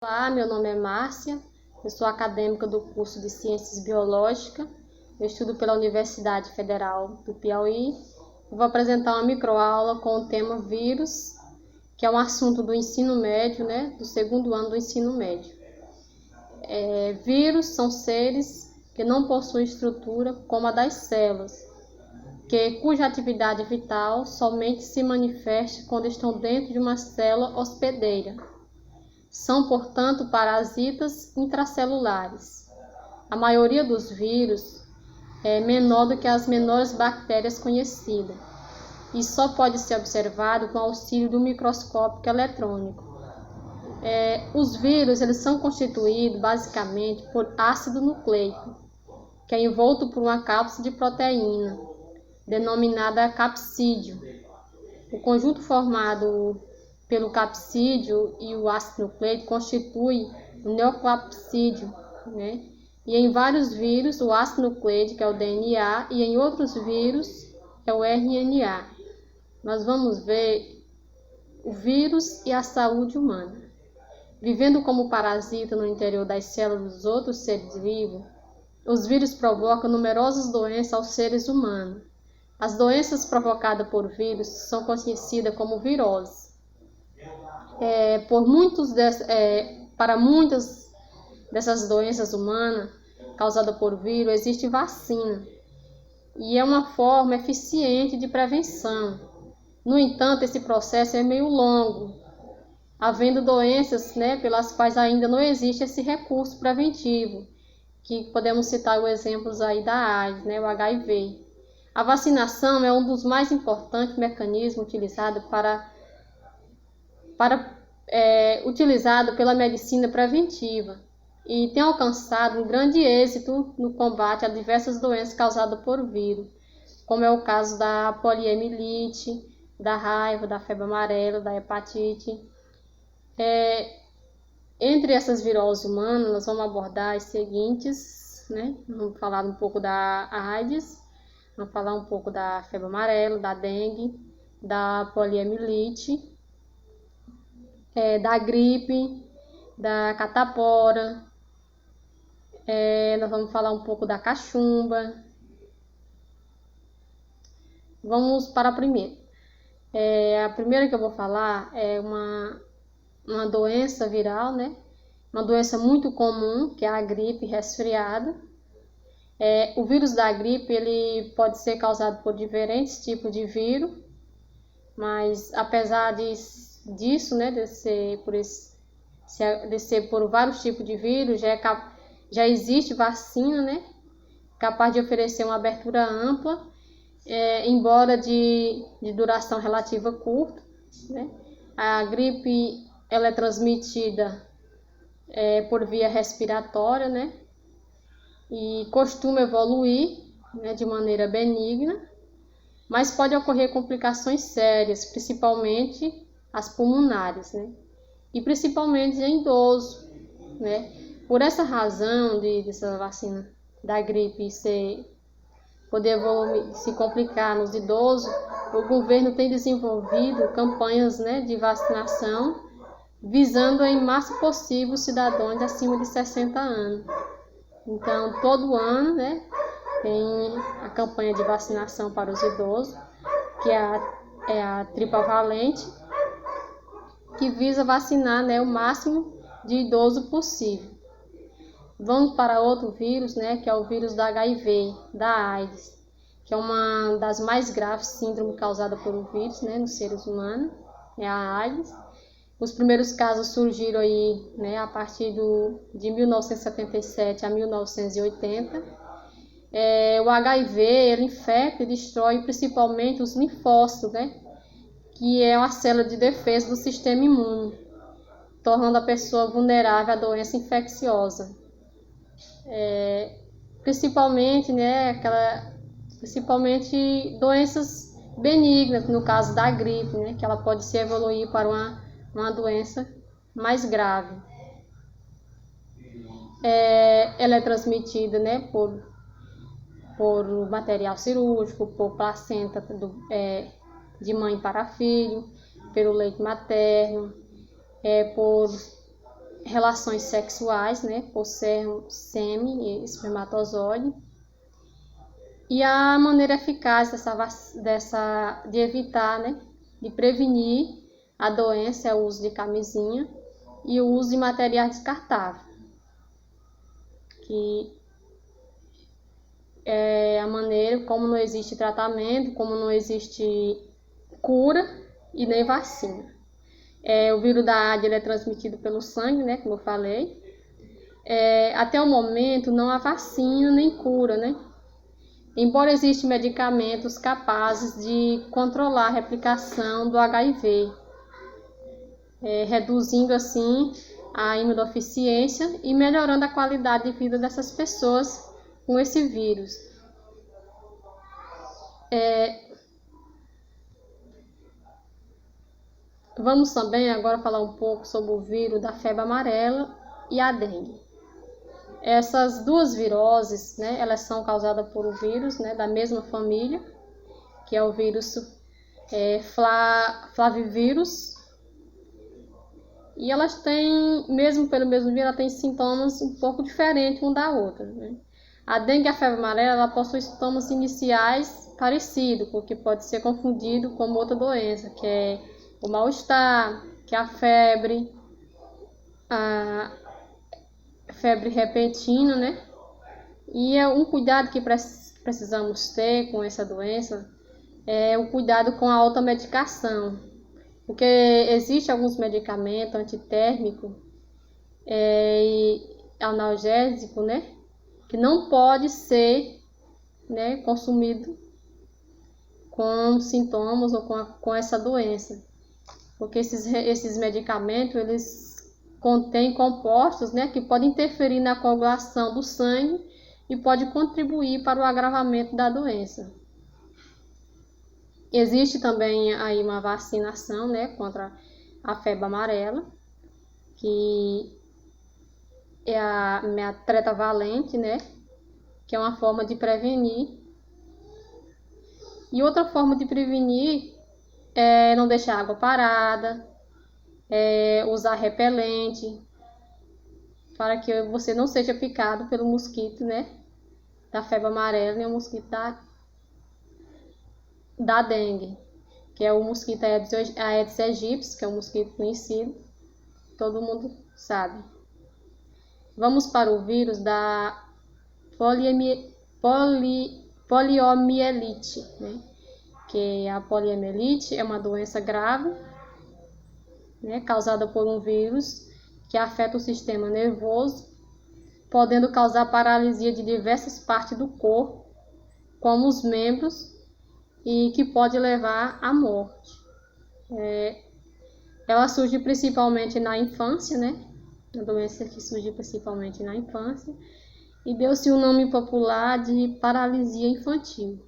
Olá, meu nome é Márcia, eu sou acadêmica do curso de Ciências Biológicas, eu estudo pela Universidade Federal do Piauí e vou apresentar uma microaula com o tema vírus, que é um assunto do ensino médio, do segundo ano do ensino médio. Vírus são seres que não possuem estrutura como a das células, cuja atividade vital somente se manifesta quando estão dentro de uma célula hospedeira. São, portanto, parasitas intracelulares. A maioria dos vírus é menor do que as menores bactérias conhecidas e só pode ser observado com auxílio do microscópio eletrônico. Os vírus eles são constituídos basicamente por ácido nucleico, que é envolto por uma cápsula de proteína, denominada capsídeo. O conjunto formado pelo capsídeo e o ácido nucleico constitui o neocapsídeo, E em vários vírus, o ácido nucleico, que é o DNA, e em outros vírus, é o RNA. Nós vamos ver o vírus e a saúde humana. Vivendo como parasita no interior das células dos outros seres vivos, os vírus provocam numerosas doenças aos seres humanos. As doenças provocadas por vírus são conhecidas como viroses. Para muitas dessas doenças humanas causadas por vírus, existe vacina e é uma forma eficiente de prevenção. No entanto, esse processo é meio longo, havendo doenças pelas quais ainda não existe esse recurso preventivo, que podemos citar os exemplos aí da AIDS, o HIV. A vacinação é um dos mais importantes mecanismos utilizados utilizado pela medicina preventiva e tem alcançado um grande êxito no combate a diversas doenças causadas por vírus, como é o caso da poliomielite, da raiva, da febre amarela, da hepatite. Entre essas viroses humanas, nós vamos abordar as seguintes, Vamos falar um pouco da AIDS, vamos falar um pouco da febre amarela, da dengue, da poliomielite, da gripe, da catapora, nós vamos falar um pouco da cachumba. Vamos para a primeira. A primeira que eu vou falar é uma doença viral, Uma doença muito comum, que é a gripe resfriada. O vírus da gripe ele pode ser causado por diferentes tipos de vírus, mas apesar disso, de ser por vários tipos de vírus, já existe vacina, capaz de oferecer uma abertura ampla, embora de duração relativa curta, A gripe ela é transmitida por via respiratória, E costuma evoluir, de maneira benigna, mas pode ocorrer complicações sérias, principalmente as pulmonares, E principalmente em idoso, Por essa razão dessa vacina da gripe poder evoluir, se complicar nos idosos, o governo tem desenvolvido campanhas, de vacinação, visando em máximo possível os cidadãos acima de 60 anos. Então, todo ano, tem a campanha de vacinação para os idosos, que é a tripavalente, que visa vacinar o máximo de idoso possível. Vamos para outro vírus, que é o vírus da HIV, da AIDS, que é uma das mais graves síndromes causadas por um vírus, nos seres humanos, é a AIDS. Os primeiros casos surgiram aí, a partir de 1977 a 1980. O HIV ele infecta e destrói principalmente os linfócitos, que é uma célula de defesa do sistema imune, tornando a pessoa vulnerável à doença infecciosa. Principalmente doenças benignas, no caso da gripe, que ela pode se evoluir para uma doença mais grave. Ela é transmitida, por material cirúrgico, por placenta de mãe para filho, pelo leite materno, por relações sexuais, né, por ser sêmen e espermatozoide. E a maneira eficaz de evitar, né, de prevenir a doença é o uso de camisinha e o uso de materiais descartáveis, que é a maneira como não existe tratamento, como não existe cura e nem vacina. O vírus da AIDS é transmitido pelo sangue, né, como eu falei. Até o momento não há vacina nem cura, né? Embora existam medicamentos capazes de controlar a replicação do HIV, reduzindo assim a imunodeficiência e melhorando a qualidade de vida dessas pessoas com esse vírus. Vamos também agora falar um pouco sobre o vírus da febre amarela e a dengue. Essas duas viroses, né, elas são causadas por um vírus, né, da mesma família, que é o vírus flavivírus. E elas têm, mesmo pelo mesmo vírus, ela tem sintomas um pouco diferentes uma da outra, né? A dengue e a febre amarela ela possui sintomas iniciais parecidos, porque pode ser confundido com outra doença, que é o mal-estar, que é a febre repentina, né? E um cuidado que precisamos ter com essa doença é o cuidado com a automedicação, porque existem alguns medicamentos antitérmicos e analgésicos, né? Que não pode ser, né, consumido com sintomas ou com essa doença, porque esses medicamentos eles contém compostos, né, que podem interferir na coagulação do sangue e pode contribuir para o agravamento da doença. Existe também aí uma vacinação, né, contra a febre amarela, que é a tetravalente, né, que é uma forma de prevenir. E outra forma de prevenir é não deixar água parada, usar repelente, para que você não seja picado pelo mosquito, né, da febre amarela, nem o mosquito da dengue, que é o mosquito Aedes aegypti, que é um mosquito conhecido, todo mundo sabe. Vamos para o vírus da poliomielite, né, que a poliomielite é uma doença grave, né, causada por um vírus que afeta o sistema nervoso, podendo causar paralisia de diversas partes do corpo, como os membros, e que pode levar à morte. Ela surge principalmente na infância, né? A doença que surge principalmente na infância, e deu-se o nome popular de paralisia infantil.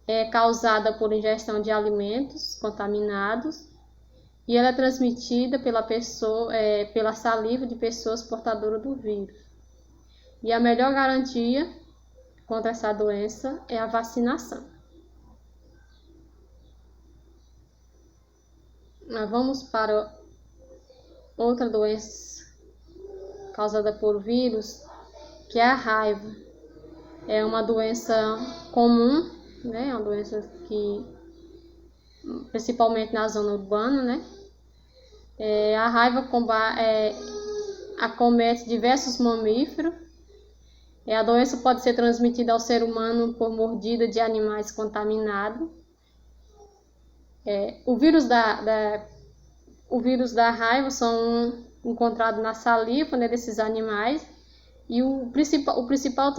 É causada por ingestão de alimentos contaminados e ela é transmitida pela saliva de pessoas portadoras do vírus. E a melhor garantia contra essa doença é a vacinação. Nós vamos para outra doença causada por vírus, que é a raiva. É uma doença comum, né? É uma doença que, principalmente na zona urbana, né? A raiva acomete diversos mamíferos. A doença pode ser transmitida ao ser humano por mordida de animais contaminados. O vírus da raiva são encontrados na saliva, né, desses animais. E o principal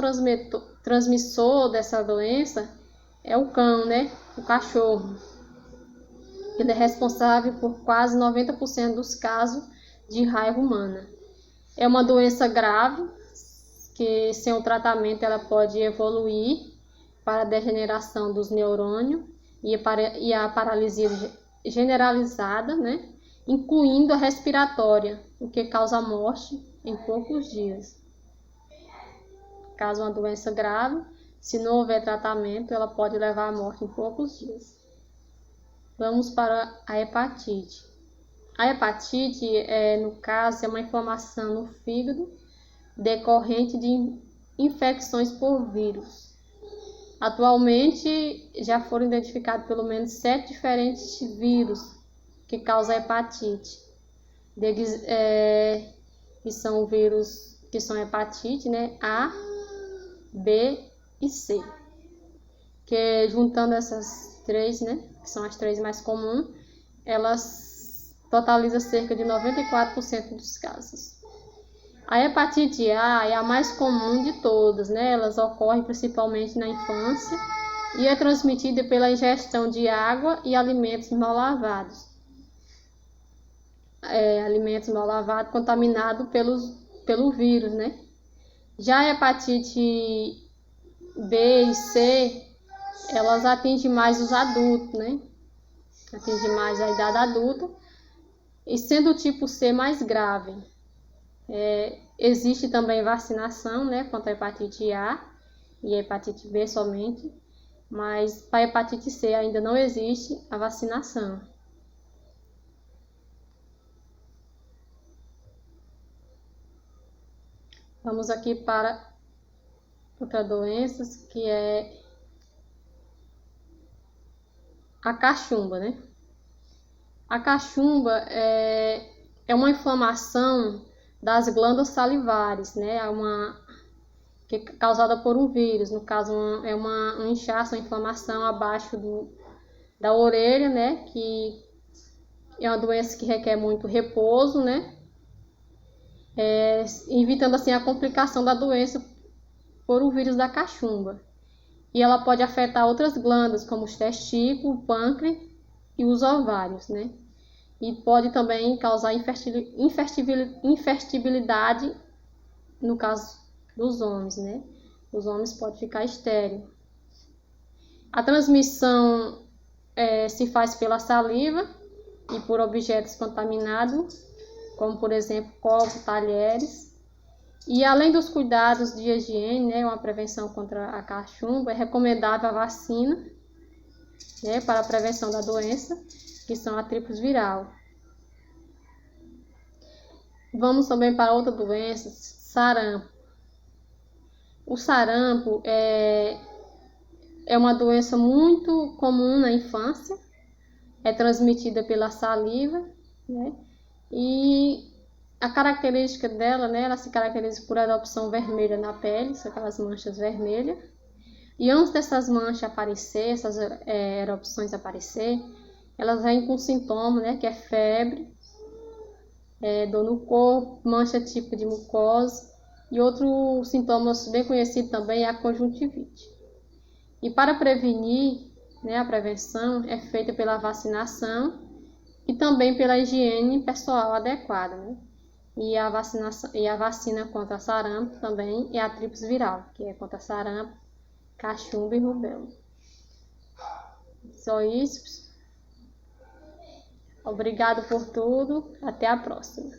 transmissor dessa doença é o cão, né, o cachorro. Ele é responsável por quase 90% dos casos de raiva humana. É uma doença grave, que sem o tratamento ela pode evoluir para a degeneração dos neurônios e a paralisia generalizada, né, incluindo a respiratória, o que causa a morte em poucos dias. Caso uma doença grave, se não houver tratamento, ela pode levar à morte em poucos dias. Vamos para a hepatite. A hepatite, no caso, é uma inflamação no fígado decorrente de infecções por vírus. Atualmente, já foram identificados pelo menos 7 diferentes vírus que causam hepatite. Deles, que são vírus que são hepatite, né? A, B e C. Que juntando essas 3, né? Que são as 3 mais comuns, elas totalizam cerca de 94% dos casos. A hepatite A é a mais comum de todas, né? Elas ocorrem principalmente na infância e é transmitida pela ingestão de água e alimentos mal lavados. Alimentos mal lavados contaminados pelo vírus, né? Já a hepatite B e C, elas atingem mais os adultos, né? Atingem mais a idade adulta, e sendo o tipo C mais grave. Existe também vacinação, né, contra a hepatite A e a hepatite B somente, mas para a hepatite C ainda não existe a vacinação. Vamos aqui para outra doença, que é a cachumba, né? A cachumba é uma inflamação das glândulas salivares, né? Que é causada por um vírus. No caso, é um inchaço, uma inflamação abaixo da orelha, né? Que é uma doença que requer muito repouso, né? Evitando assim a complicação da doença por o vírus da cachumba. E ela pode afetar outras glândulas, como os testículos, o pâncreas e os ovários, né? E pode também causar infertilidade no caso dos homens, né? Os homens podem ficar estéreis. A transmissão se faz pela saliva e por objetos contaminados, como por exemplo copos, talheres. E além dos cuidados de higiene, né, uma prevenção contra a cachumba, é recomendável a vacina, né, para a prevenção da doença, que são a tríplice viral. Vamos também para outra doença, sarampo. O sarampo é uma doença muito comum na infância, é transmitida pela saliva, né, e a característica dela, né, ela se caracteriza por erupção vermelha na pele, são aquelas manchas vermelhas. E antes dessas manchas aparecer, essas erupções aparecer, elas vêm com sintoma, né, que é febre, dor no corpo, mancha tipo de mucosa, e outro sintoma bem conhecido também é a conjuntivite. E para prevenir, né, a prevenção é feita pela vacinação e também pela higiene pessoal adequada, né? E a vacina contra sarampo também é a tríplice viral, que é contra sarampo, cachumba e rubéola. Só isso. Obrigado por tudo. Até a próxima.